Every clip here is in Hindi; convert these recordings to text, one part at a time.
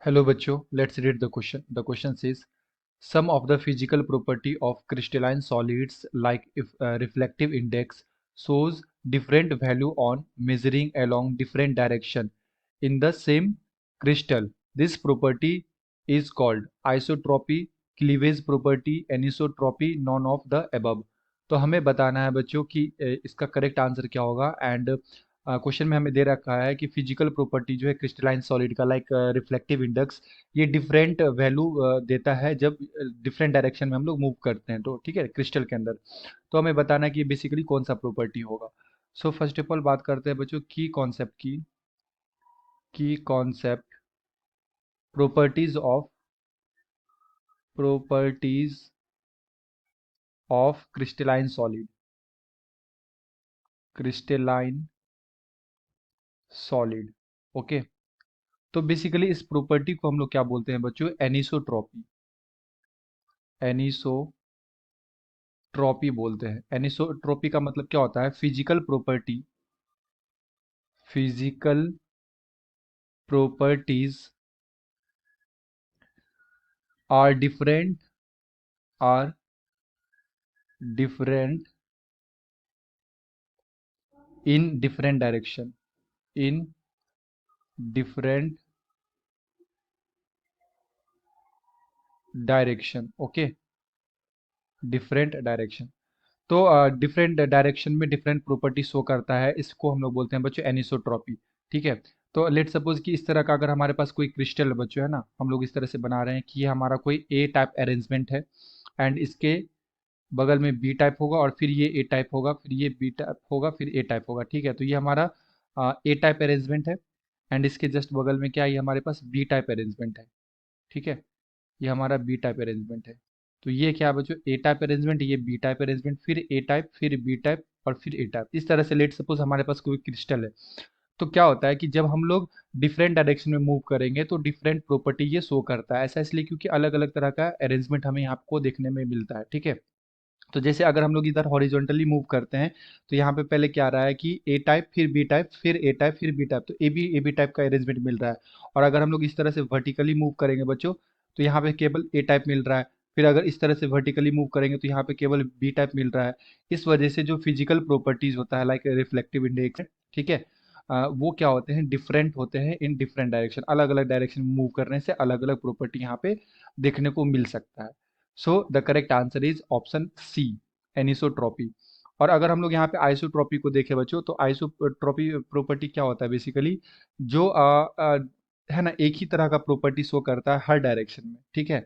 Hello बच्चों, let's read the question. The question says, some of the physical property of crystalline solids like if reflective index shows different value on measuring along different direction in the same crystal. This property is called isotropy, cleavage property, anisotropy, none of the above. तो हमें बताना है बच्चों कि इसका करेक्ट आंसर क्या होगा एंड क्वेश्चन में हमें दे रखा है कि फिजिकल प्रॉपर्टी जो है क्रिस्टलाइन सॉलिड का लाइक रिफ्लेक्टिव इंडेक्स ये डिफरेंट वैल्यू देता है जब डिफरेंट डायरेक्शन में हम लोग मूव करते हैं तो ठीक है क्रिस्टल के अंदर। तो हमें बताना है कि बेसिकली कौन सा प्रॉपर्टी होगा। सो फर्स्ट ऑफ ऑल बात करते हैं बच्चों की concept properties of crystalline solid. Okay, तो बेसिकली इस प्रॉपर्टी को हम लोग क्या बोलते हैं बच्चों, एनिसोट्रॉपी बोलते हैं। एनिसोट्रॉपी का मतलब क्या होता है, physical properties are different in different direction. Okay, different direction. तो डिफरेंट डायरेक्शन में डिफरेंट प्रॉपर्टी शो करता है, इसको हम लोग बोलते हैं बच्चों एनिसोट्रॉपी। ठीक है, तो लेट सपोज कि इस तरह का अगर हमारे पास कोई क्रिस्टल बच्चों है ना, हम लोग इस तरह से बना रहे हैं कि ये हमारा कोई ए टाइप अरेंजमेंट है एंड इसके बगल में बी टाइप होगा और फिर ये ए टाइप होगा, फिर ये बी टाइप होगा, फिर ए टाइप होगा। ठीक है, तो ये हमारा ए टाइप अरेंजमेंट है एंड इसके जस्ट बगल में क्या है, ये हमारे पास बी टाइप अरेंजमेंट है। ठीक है, ये हमारा बी टाइप अरेंजमेंट है। तो ये क्या है बच्चों, ए टाइप अरेंजमेंट, ये बी टाइप अरेंजमेंट, फिर ए टाइप, फिर बी टाइप और फिर ए टाइप। इस तरह से लेट सपोज हमारे पास कोई क्रिस्टल है, तो क्या होता है कि जब हम लोग डिफरेंट डायरेक्शन में मूव करेंगे तो डिफरेंट प्रॉपर्टी ये शो करता है। ऐसा इसलिए क्योंकि अलग अलग तरह का अरेंजमेंट हमें यहाँ को देखने में मिलता है। ठीक है, तो जैसे अगर हम लोग इधर हॉरिजॉन्टली मूव करते हैं तो यहाँ पे पहले क्या आ रहा है कि ए टाइप, फिर बी टाइप, फिर ए टाइप, फिर बी टाइप, तो ए बी टाइप का अरेंजमेंट मिल रहा है। और अगर हम लोग इस तरह से वर्टिकली मूव करेंगे बच्चों तो यहाँ पे केवल ए टाइप मिल रहा है। फिर अगर इस तरह से वर्टिकली मूव करेंगे तो यहाँ पे केवल बी टाइप मिल रहा है। इस वजह से जो फिजिकल प्रॉपर्टीज होता है लाइक रिफ्लेक्टिव इंडेक्स, ठीक है, वो क्या होते हैं, डिफरेंट होते हैं इन डिफरेंट डायरेक्शन। अलग अलग डायरेक्शन में मूव करने से अलग अलग प्रॉपर्टी यहाँ पे देखने को मिल सकता है। So the correct answer is option C, anisotropy. और अगर हम लोग यहाँ पे आइसोट्रॉपी को देखें बच्चों, तो आइसोट्रॉपी प्रॉपर्टी क्या होता है बेसिकली, जो है ना एक ही तरह का प्रॉपर्टी शो करता है हर डायरेक्शन में। ठीक है,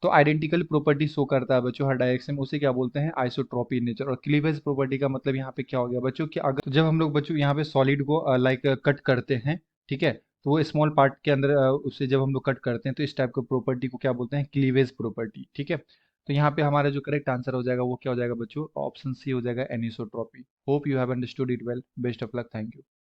तो आइडेंटिकल प्रॉपर्टी शो करता है बच्चों हर डायरेक्शन में, उसे क्या बोलते हैं, आइसोट्रॉपी इन नेचर। और क्लीवेज प्रॉपर्टी का मतलब यहाँ पे क्या हो गया बच्चों कि अगर तो जब हम लोग बच्चों यहाँ पे सॉलिड को लाइक कट करते हैं, ठीक है, तो वो स्मॉल पार्ट के अंदर उसे जब हम लोग कट करते हैं तो इस टाइप का प्रॉपर्टी को क्या बोलते हैं, क्लीवेज प्रॉपर्टी। ठीक है, तो यहाँ पे हमारा जो करेक्ट आंसर हो जाएगा वो क्या हो जाएगा बच्चों, ऑप्शन सी हो जाएगा, anisotropy. Hope you have understood it well. Best of luck, thank you.